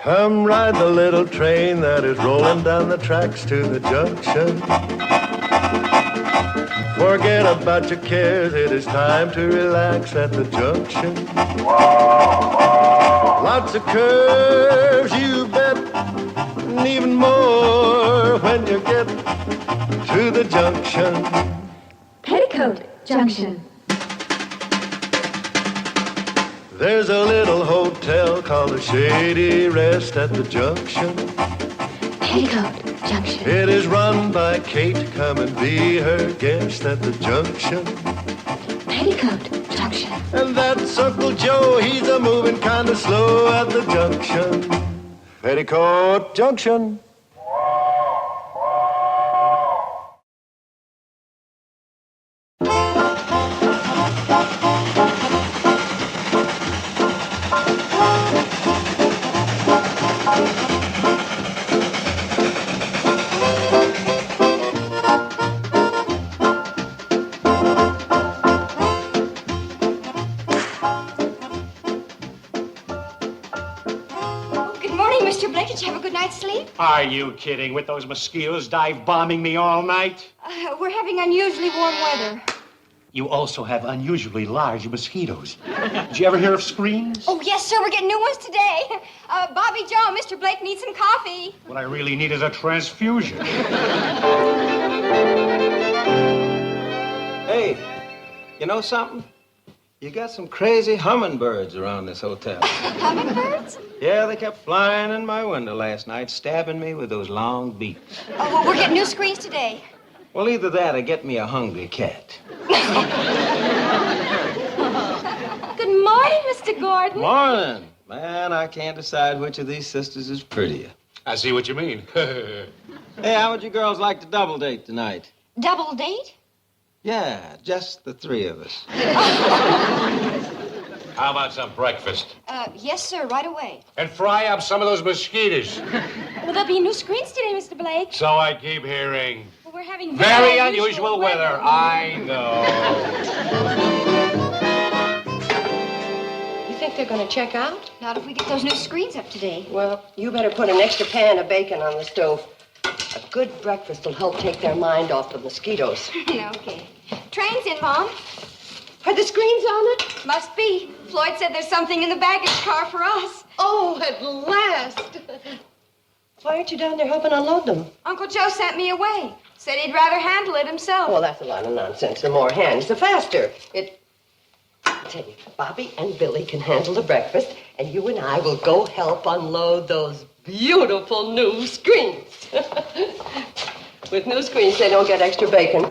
Come ride the little train that is rolling down the tracks to the junction. Forget about your cares, it is time to relax at the junction. Lots of curves, you bet, and even more when you get to the junction. Petticoat Junction. There's a little hotel called the Shady Rest at the junction. Petticoat Junction. It is run by Kate. Come and be her guest at the junction. Petticoat Junction. And that's Uncle Joe. He's a moving kind of slow at the junction. Petticoat Junction. Did you have a good night's sleep? Are you kidding? With those mosquitoes dive bombing me all night? We're having unusually warm weather. You also have unusually large mosquitoes. Did you ever hear of screens? Oh, yes, sir. We're getting new ones today. Bobby Joe, Mr. Blake needs some coffee. What I really need is a transfusion. Hey, you know something? You got some crazy hummingbirds around this hotel. Hummingbirds? Yeah, they kept flying in my window last night, stabbing me with those long beaks. Oh, well, we're getting new screens today. Well, either that or get me a hungry cat. Good morning, Mr. Gordon. Morning. Man, I can't decide which of these sisters is prettier. I see what you mean. Hey, how would you girls like to double date tonight? Double date? Yeah, just the three of us. How about some breakfast? Yes, sir, right away. And fry up some of those mosquitoes. Well, there'll be new screens today, Mr. Blake. So I keep hearing. Well, we're having Very unusual weather. I know. You think they're going to check out? Not if we get those new screens up today. Well, you better put an extra pan of bacon on the stove. A good breakfast will help take their mind off the mosquitoes. Okay. Train's in, Mom. Are the screens on it? Must be. Floyd said there's something in the baggage car for us. Oh, at last. Why aren't you down there helping unload them? Uncle Joe sent me away. Said he'd rather handle it himself. Well, that's a lot of nonsense. The more hands, the faster. I tell you, Bobby and Billy can handle the breakfast, and you and I will go help unload those beautiful new screens. With new screens, they don't get extra bacon.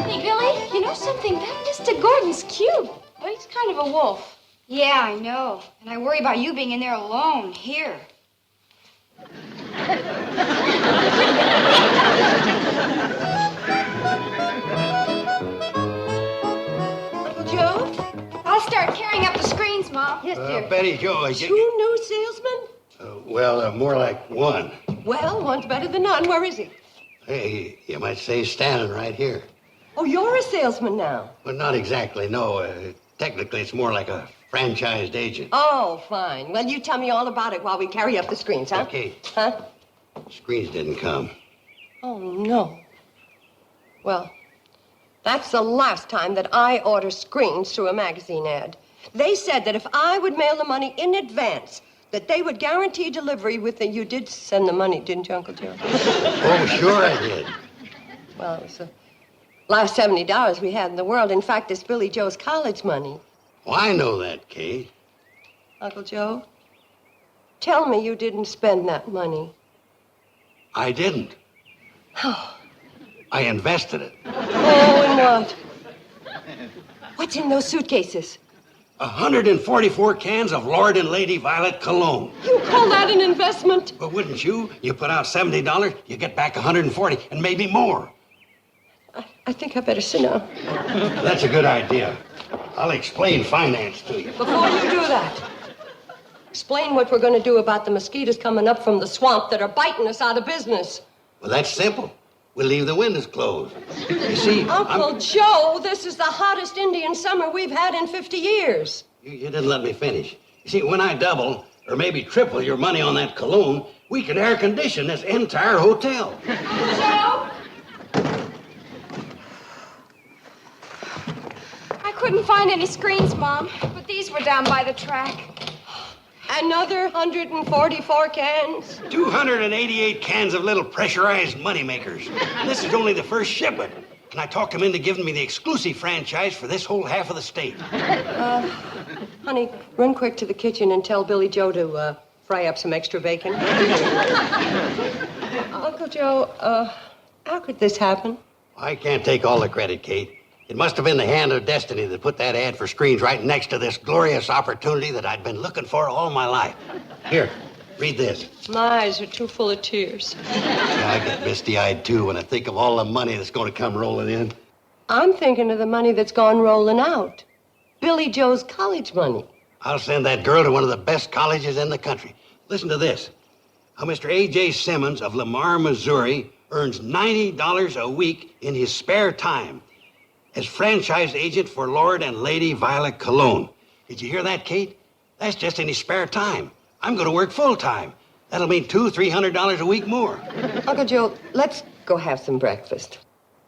Hey, Billy, you know something? That Mr. Gordon's cute, but he's kind of a wolf. Yeah, I know. And I worry about you being in there alone, here. Uncle Joe? I'll start carrying up the screens, Mom. Yes, dear. Betty Joe, Two new salesmen? more like one. Well, one's better than none. Where is he? Hey, you might say he's standing right here. Oh, you're a salesman now. Well, not exactly, no. Technically, it's more like a franchised agent. Oh, fine. Well, you tell me all about it while we carry up the screens, huh? Okay. Huh? Screens didn't come. Oh, no. Well, that's the last time that I order screens through a magazine ad. They said that if I would mail the money in advance, that they would guarantee delivery within... You did send the money, didn't you, Uncle Joe? Oh, sure I did. Well, it was the last $70 we had in the world. In fact, it's Billy Joe's college money. Well, I know that, Kay. Uncle Joe, tell me you didn't spend that money. I didn't. Oh. I invested it. Oh, and what? What's in those suitcases? 144 cans of Lord and Lady Violet cologne. You call that an investment? But wouldn't you? You put out $70, you get back 140, and maybe more. I think I better sit down. That's a good idea. I'll explain finance to you. Before you do that, explain what we're going to do about the mosquitoes coming up from the swamp that are biting us out of business. Well, that's simple. We'll leave the windows closed. You see, Uncle Joe, this is the hottest Indian summer we've had in 50 years. You didn't let me finish. You see, when I double or maybe triple your money on that cologne, we can air condition this entire hotel. Joe? I couldn't find any screens, Mom, but these were down by the track. Another 144 cans. 288 cans of little pressurized moneymakers. This is only the first shipment. And I talked him into giving me the exclusive franchise for this whole half of the state. Honey, run quick to the kitchen and tell Billy Joe to fry up some extra bacon. Uncle Joe, how could this happen? I can't take all the credit, Kate. It must have been the hand of destiny that put that ad for screens right next to this glorious opportunity that I'd been looking for all my life. Here, read this. My eyes are too full of tears. Yeah, I get misty-eyed, too, when I think of all the money that's going to come rolling in. I'm thinking of the money that's gone rolling out. Billy Joe's college money. I'll send that girl to one of the best colleges in the country. Listen to this. How Mr. A.J. Simmons of Lamar, Missouri, earns $90 a week in his spare time as franchise agent for Lord and Lady Violet Cologne. Did you hear that, Kate? That's just in his spare time. I'm going to work full time. That'll mean $200-300 a week more. Uncle Joe, let's go have some breakfast.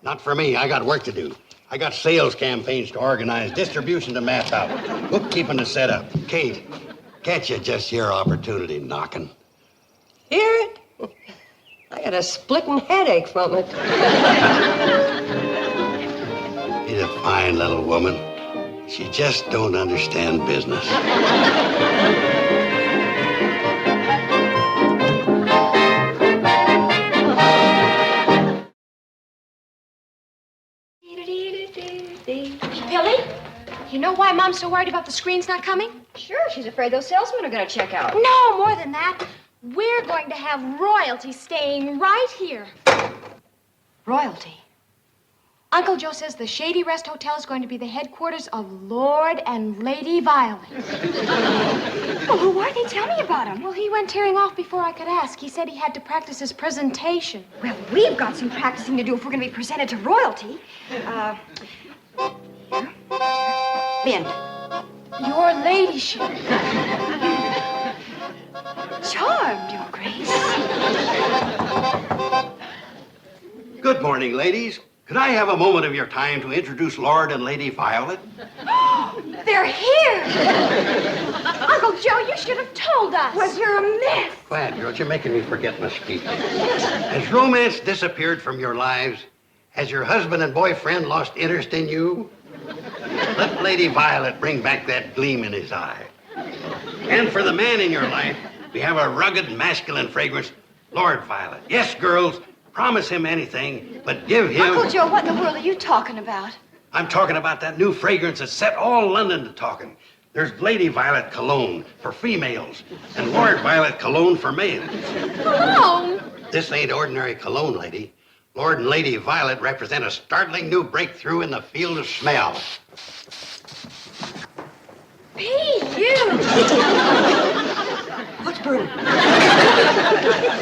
Not for me. I got work to do. I got sales campaigns to organize, distribution to map out, bookkeeping to set up. Kate, can't you just hear opportunity knocking? Hear it? I got a splitting headache from it. She's a fine little woman. She just don't understand business. Billy, you know why Mom's so worried about the screens not coming? Sure, she's afraid those salesmen are going to check out. No, more than that. We're going to have royalty staying right here. Royalty. Uncle Joe says the Shady Rest Hotel is going to be the headquarters of Lord and Lady Violet. Well, who are they? Tell me about them. Well, he went tearing off before I could ask. He said he had to practice his presentation. Well, we've got some practicing to do if we're going to be presented to royalty. Here. Your ladyship. Charmed, Your Grace. Good morning, ladies. Could I have a moment of your time to introduce Lord and Lady Violet? They're here! Uncle Joe, you should have told us. Was there a mess? Quiet, girls. You're making me forget my speech. Has romance disappeared from your lives? Has your husband and boyfriend lost interest in you? Let Lady Violet bring back that gleam in his eye. And for the man in your life, we have a rugged, masculine fragrance, Lord Violet. Yes, girls, promise him anything, but give him... Uncle Joe, what in the world are you talking about? I'm talking about that new fragrance that set all London to talking. There's Lady Violet Cologne for females and Lord Violet Cologne for males. Cologne? This ain't ordinary cologne, lady. Lord and Lady Violet represent a startling new breakthrough in the field of smell. P.U. What's burning?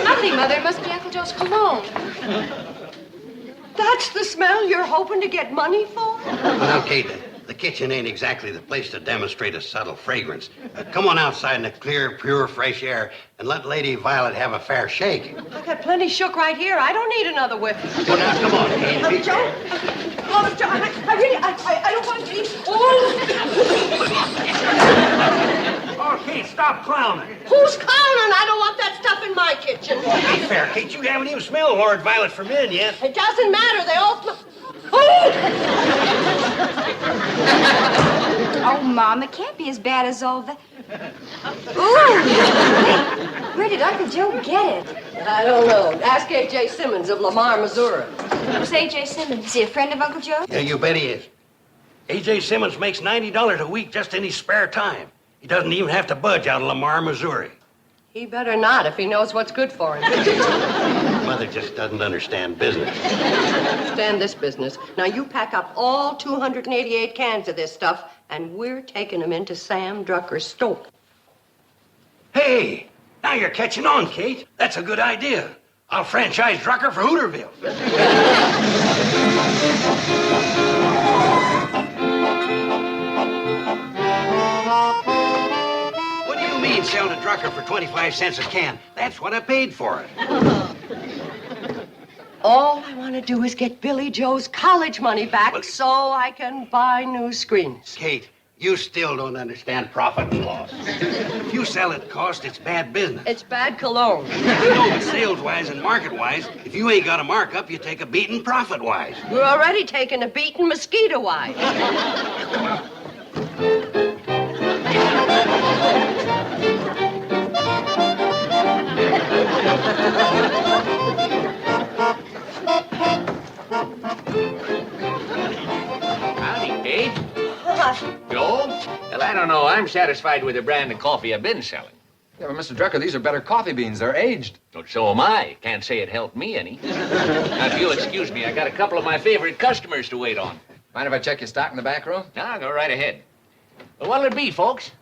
Nothing, Mother. It must be Uncle Joe's cologne. That's the smell you're hoping to get money for? Well, Kate, the kitchen ain't exactly the place to demonstrate a subtle fragrance. Come on outside in the clear, pure, fresh air and let Lady Violet have a fair shake. I got plenty shook right here. I don't need another whiff. Well, now, come on, Kate. Joe, I don't want to eat. Oh, Kate, stop clowning. Who's clowning? I don't want that stuff in my kitchen. Ain't fair, Kate. You haven't even smelled Lord Violet for men yet. It doesn't matter. They all smell. Oh, Mom, it can't be as bad as all that. Ooh! Where did Uncle Joe get it? I don't know. Ask A.J. Simmons of Lamar, Missouri. Who's A.J. Simmons? Is he a friend of Uncle Joe? Yeah, you bet he is. A.J. Simmons makes $90 a week just in his spare time. He doesn't even have to budge out of Lamar, Missouri. He better not if he knows what's good for him. Mother just doesn't understand business. Understand this business. Now, you pack up all 288 cans of this stuff, and we're taking them into Sam Drucker's store. Hey, now you're catching on, Kate. That's a good idea. I'll franchise Drucker for Hooterville. What do you mean selling a Drucker for 25 cents a can? That's what I paid for it. All I want to do is get Billy Joe's college money back so I can buy new screens. Kate, you still don't understand profit and loss. If you sell at cost, it's bad business. It's bad cologne. No, but sales-wise and market-wise, if you ain't got a markup, you take a beating profit-wise. We're already taking a beating mosquito-wise. Howdy, Kate. Joe? Well, I don't know. I'm satisfied with the brand of coffee I've been selling. Yeah, but Mr. Drucker, these are better coffee beans. They're aged. Well, so am I. Can't say it helped me any. Now, if you'll excuse me, I got a couple of my favorite customers to wait on. Mind if I check your stock in the back room? Now, go right ahead. Well, what'll it be, folks?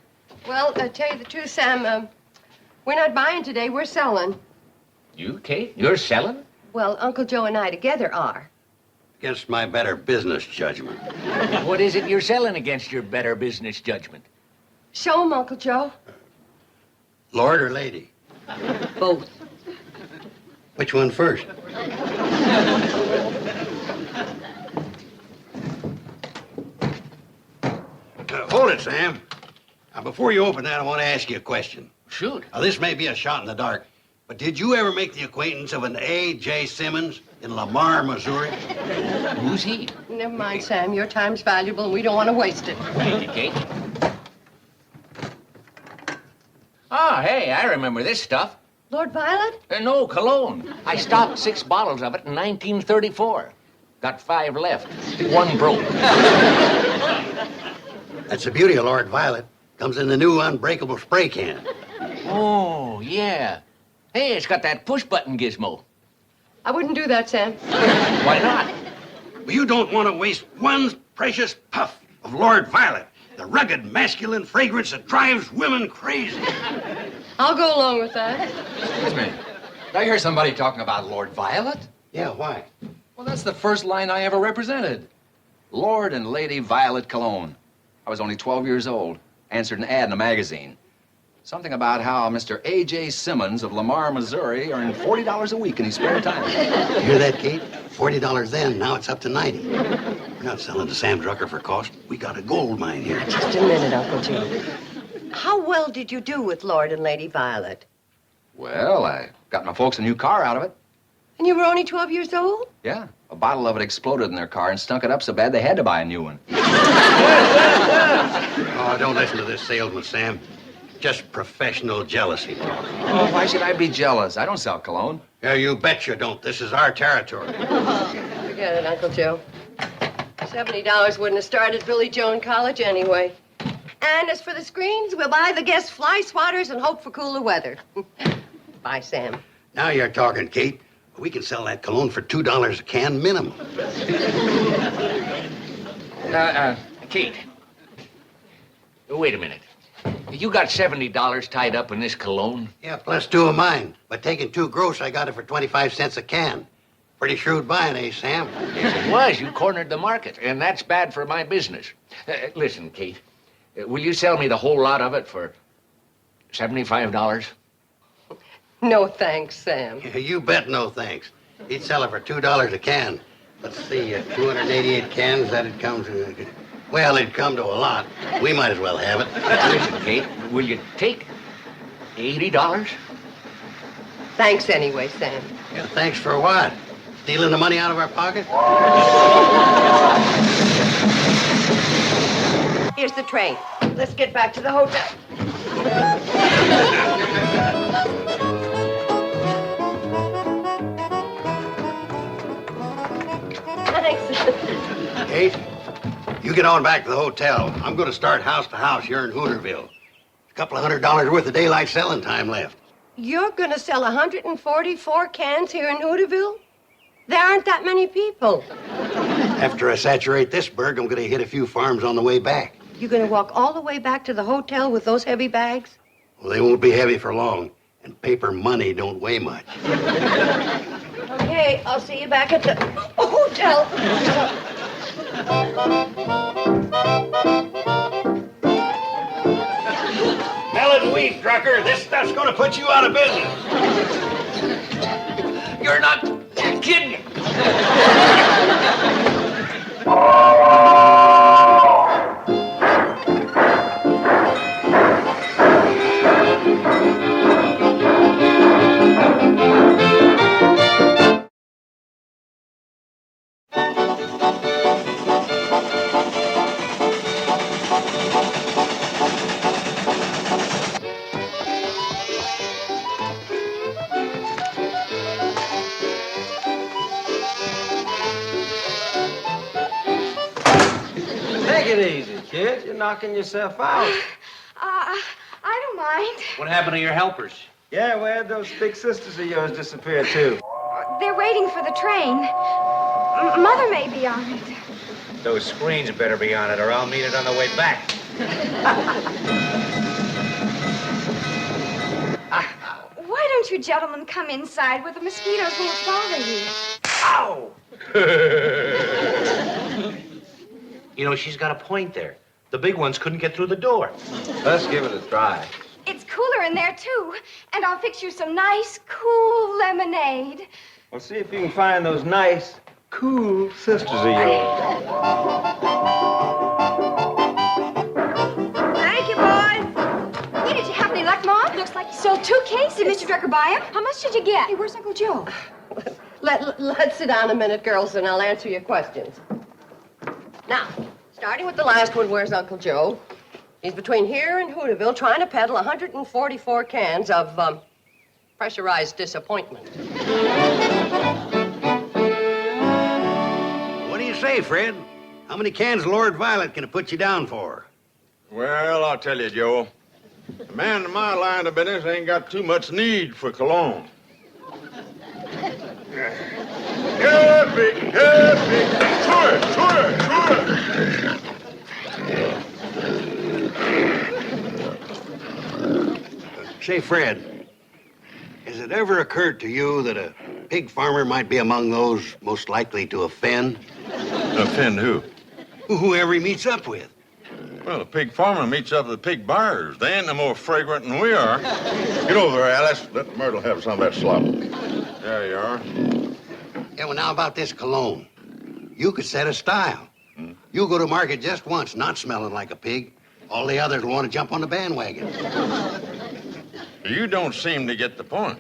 Well, tell you the truth, Sam, we're not buying today. We're selling. You, Kate? You're selling? Well, Uncle Joe and I together are. Against my better business judgment. What is it you're selling against your better business judgment? Show 'em, Uncle Joe. Lord or lady? Both. Which one first? Hold it, Sam. Now, before you open that, I want to ask you a question. Shoot. Now, this may be a shot in the dark, but did you ever make the acquaintance of an A.J. Simmons in Lamar, Missouri? Who's he? Never mind, Sam. Your time's valuable, and we don't want to waste it. Thank you, Kate. Oh, hey, I remember this stuff. Lord Violet? No, cologne. I stocked 6 bottles of it in 1934. Got 5 left. 1 broke. That's the beauty of Lord Violet. Comes in the new unbreakable spray can. Oh, yeah. Hey, it's got that push-button gizmo. I wouldn't do that, Sam. Why not? Well, you don't want to waste one precious puff of Lord Violet, the rugged masculine fragrance that drives women crazy. I'll go along with that. Excuse me. Did I hear somebody talking about Lord Violet? Yeah, why? Well, that's the first line I ever represented. Lord and Lady Violet Cologne. I was only 12 years old. Answered an ad in a magazine. Something about how Mr. A.J. Simmons of Lamar, Missouri earned $40 a week in his spare time. You hear that, Kate? $40 then, now it's up to $90. We're not selling to Sam Drucker for cost. We got a gold mine here. Just a minute, Uncle Joe. How well did you do with Lord and Lady Violet? Well, I got my folks a new car out of it. And you were only 12 years old? Yeah, a bottle of it exploded in their car and stunk it up so bad they had to buy a new one. Oh, don't listen to this salesman, Sam. Just professional jealousy talk. Oh, why should I be jealous? I don't sell cologne. Yeah, you bet you don't. This is our territory. Forget it, Uncle Joe. $70 wouldn't have started Billy Joe in college anyway. And as for the screens, we'll buy the guest fly swatters and hope for cooler weather. Bye, Sam. Now you're talking, Kate. We can sell that cologne for $2 a can minimum. Kate. Wait a minute. You got $70 tied up in this cologne? Yeah, plus 2 of mine. But taking 2 gross, I got it for 25 cents a can. Pretty shrewd buying, eh, Sam? Yes, it was. You cornered the market, and that's bad for my business. Listen, Kate, will you sell me the whole lot of it for $75? No thanks, Sam. Yeah, you bet no thanks. He'd sell it for $2 a can. Let's see, 288 cans, that'd come to... Well, it'd come to a lot. We might as well have it. Listen, Kate, will you take $80? Thanks anyway, Sam. Yeah, thanks for what? Stealing the money out of our pocket? Here's the train. Let's get back to the hotel. Thanks. Kate, you get on back to the hotel. I'm going to start house to house here in Hooterville. A couple of $100 worth of daylight selling time left. You're going to sell 144 cans here in Hooterville? There aren't that many people. After I saturate this burg, I'm going to hit a few farms on the way back. You're going to walk all the way back to the hotel with those heavy bags? Well, they won't be heavy for long. And paper money don't weigh much. Okay, I'll see you back at the hotel. Melon wheat, trucker. This stuff's gonna put you out of business. You're not kidding. Take it easy, kid. You're knocking yourself out. I don't mind. What happened to your helpers? Yeah, where'd those big sisters of yours disappear too? They're waiting for the train. Mother may be on it. Those screens better be on it, or I'll meet it on the way back. Why don't you gentlemen come inside where the mosquitoes won't bother you? Ow! You know, she's got a point there. The big ones couldn't get through the door. Let's give it a try. It's cooler in there, too. And I'll fix you some nice, cool lemonade. Well, see if you can find those nice, cool sisters of yours. Thank you, boys. Hey, did you have any luck, Mom? Looks like you sold 2 cases. Did Mr. Drucker buy them? How much did you get? Hey, where's Uncle Joe? Let's sit down a minute, girls, and I'll answer your questions. Now, starting with the last one, where's Uncle Joe? He's between here and Hooterville trying to peddle 144 cans of, pressurized disappointment. What do you say, Fred? How many cans Lord Violet can it put you down for? Well, I'll tell you, Joe. A man in my line of business ain't got too much need for cologne. Happy, happy, Say, Fred, has it ever occurred to you that a pig farmer might be among those most likely to offend? Offend who? Whoever he meets up with. Well, a pig farmer meets up with the pig buyers. They ain't no more fragrant than we are. Get over there, Alice. Let Myrtle have some of that slop. There you are. Yeah, well, now about this cologne. You could set a style. You go to market just once, not smelling like a pig. All the others will want to jump on the bandwagon. You don't seem to get the point.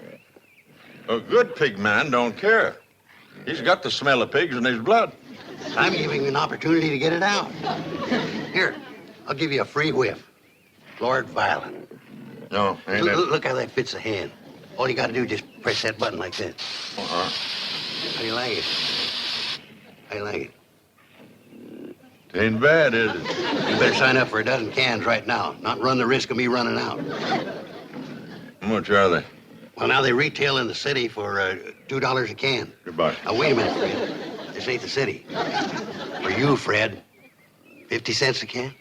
A good pig man don't care. He's got the smell of pigs in his blood. I'm giving you an opportunity to get it out. Here, I'll give you a free whiff. Lord Violet. No, ain't it? Look how that fits the hand. All you got to do is just press that button like this. Uh-huh. How do you like it? How do you like it? Ain't bad, is it? You better sign up for a dozen cans right now, not run the risk of me running out. How much are they? Well, now they retail in the city for $2 a can. Goodbye. Now, wait a minute, Fred. This ain't the city. For you, Fred, 50 cents a can?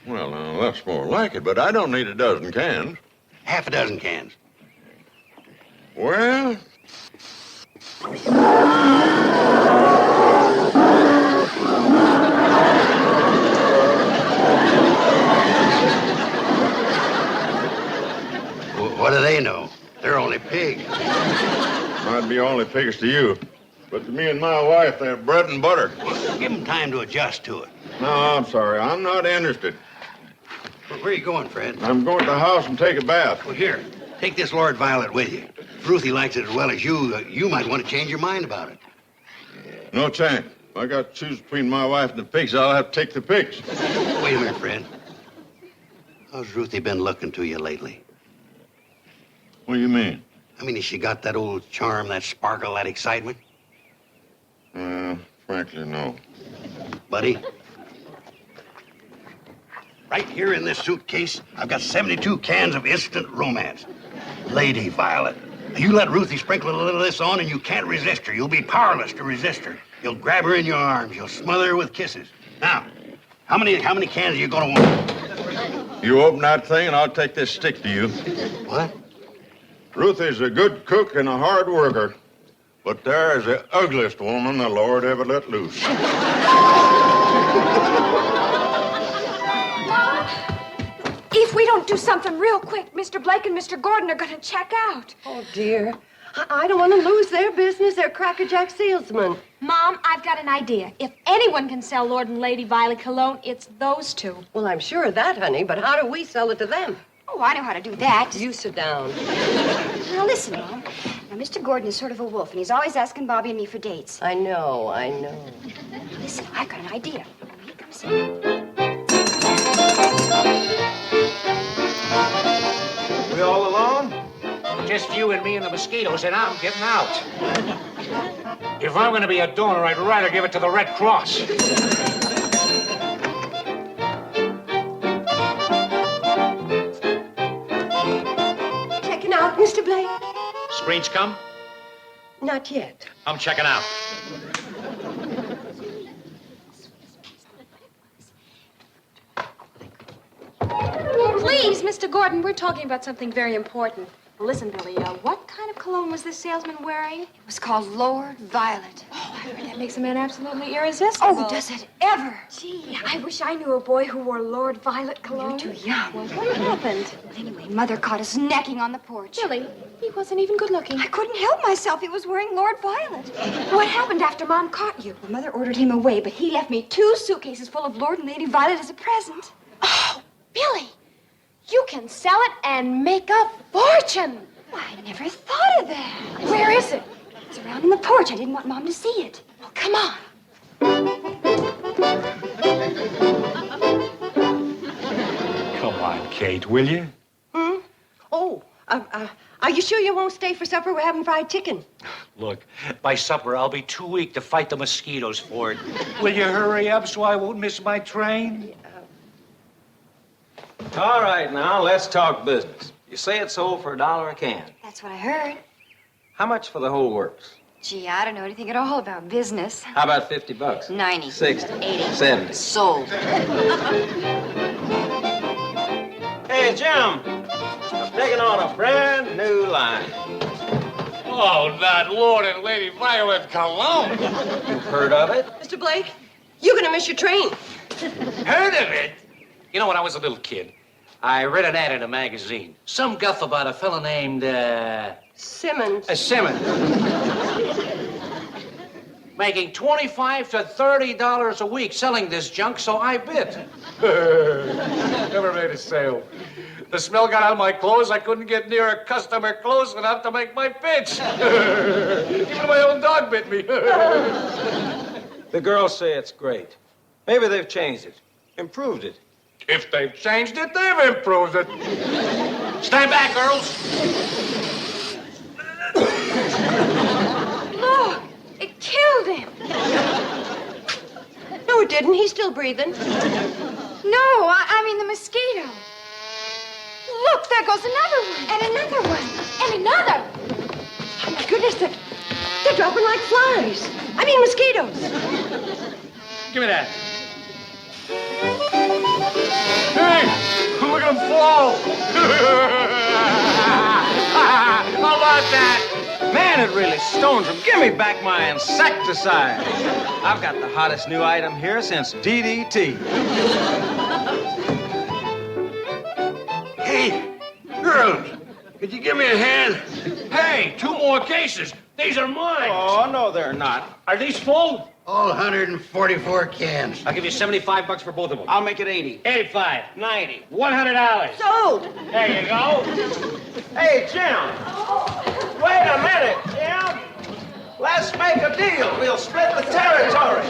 Well, now, that's more like it, but I don't need a dozen cans. Half a dozen cans. Well... What do they know? They're only pigs. Might be only pigs to you, but to me and my wife, they're bread and butter. Give them time to adjust to it. No, I'm sorry. I'm not interested. Where are you going, Fred? I'm going to the house and take a bath. Well, here, take this Lord Violet with you. If Ruthie likes it as well as you, you might want to change your mind about it. No chance. If I got to choose between my wife and the pigs, I'll have to take the pigs. Wait a minute, Fred. How's Ruthie been looking to you lately? What do you mean? I mean, has she got that old charm, that sparkle, that excitement? Frankly, no. Buddy? Right here in this suitcase, I've got 72 cans of instant romance. Lady Violet. You let Ruthie sprinkle a little of this on and you can't resist her. You'll be powerless to resist her. You'll grab her in your arms. You'll smother her with kisses. Now, how many cans are you gonna want? You open that thing and I'll take this stick to you. What? Ruthie's a good cook and a hard worker, but there's the ugliest woman the Lord ever let loose. If we don't do something real quick, Mr. Blake and Mr. Gordon are going to check out. Oh, dear. I don't want to lose their business. They're crackerjack salesmen. Mom, I've got an idea. If anyone can sell Lord and Lady Violet cologne, it's those two. Well, I'm sure of that, honey, but how do we sell it to them? Oh, I know how to do that. You sit down. Now, listen, Mom. Now, Mr. Gordon is sort of a wolf, and he's always asking Bobby and me for dates. I know. Now, listen, I've got an idea. Here comes in. We all alone? Just you and me and the mosquitoes, and I'm getting out. If I'm going to be a donor, I'd rather give it to the Red Cross. Checking out, Mr. Blake? Screens come? Not yet. I'm checking out. Please, Mr. Gordon, we're talking about something very important. Listen, Billy, what kind of cologne was this salesman wearing? It was called Lord Violet. Oh, I heard that makes a man absolutely irresistible. Oh, does it ever? Gee, I wish I knew a boy who wore Lord Violet cologne. You're too young. Well, what happened? Anyway, Mother caught us necking on the porch. Billy, he wasn't even good looking. I couldn't help myself. He was wearing Lord Violet. What happened after Mom caught you? Well, Mother ordered him away, but he left me 2 suitcases full of Lord and Lady Violet as a present. Oh, Billy, you can sell it and make a fortune. Why, I never thought of that. Where is it? It's around on the porch. I didn't want Mom to see it. Well, come on. Come on, Kate, will you? Oh, are you sure you won't stay for supper? We're having fried chicken. Look, by supper, I'll be too weak to fight the mosquitoes for it. Will you hurry up so I won't miss my train? All right, now, let's talk business. You say it sold for $1 a can. That's what I heard. How much for the whole works? Gee, I don't know anything at all about business. How about $50? 90. 60. 80. 70. Sold. Hey, Jim. I'm taking on a brand new line. Oh, not Lord and Lady Violet cologne. You've heard of it? Mr. Blake, you're going to miss your train. Heard of it? You know, when I was a little kid, I read an ad in a magazine. Some guff about a fella named, Simmons. Simmons. Making $25 to $30 a week selling this junk, so I bid. Never made a sale. The smell got on my clothes. I couldn't get near a customer close enough to make my pitch. Even my own dog bit me. The girls say it's great. Maybe they've changed it, improved it. If they've changed it, they've improved it. Stand back, girls. Look, it killed him. No, it didn't. He's still breathing. No, I mean the mosquito. Look, there goes another one. And another one. And another. Oh, my goodness, they're dropping like flies. I mean mosquitoes. Give me that. Hey, look at him fall. How about that? Man, it really stones them. Give me back my insecticide. I've got the hottest new item here since DDT. Hey, girls, could you give me a hand? Hey, 2 more cases. These are mine. Oh, no, they're not. Are these full? All 144 cans. I'll give you $75 for both of them. I'll make it 80. 85. 90. $100. Sold. There you go. Hey, Jim. Wait a minute, Jim. Let's make a deal. We'll split the territory.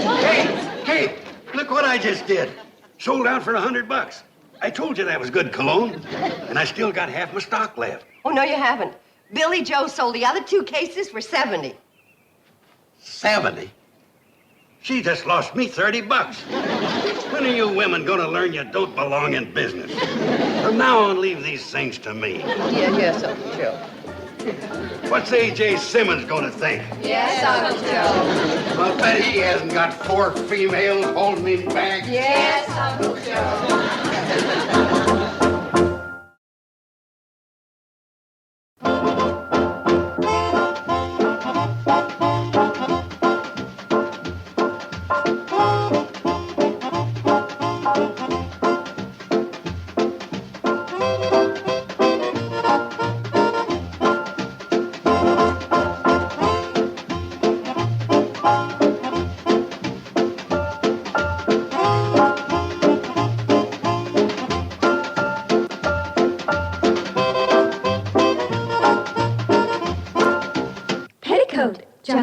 Hey, look what I just did. Sold out for $100. I told you that was good cologne, and I still got half my stock left. Oh, no, you haven't. Billy Joe sold the other 2 cases for 70. 70? She just lost me $30. When are you women gonna learn you don't belong in business? From now on, leave these things to me. Yes, Uncle Joe. What's A.J. Simmons gonna think? Yes, Uncle Joe. I'll bet he hasn't got 4 females holding him back. Yes, Uncle Joe.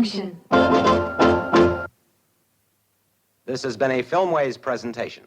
Junction. This has been a Filmways presentation.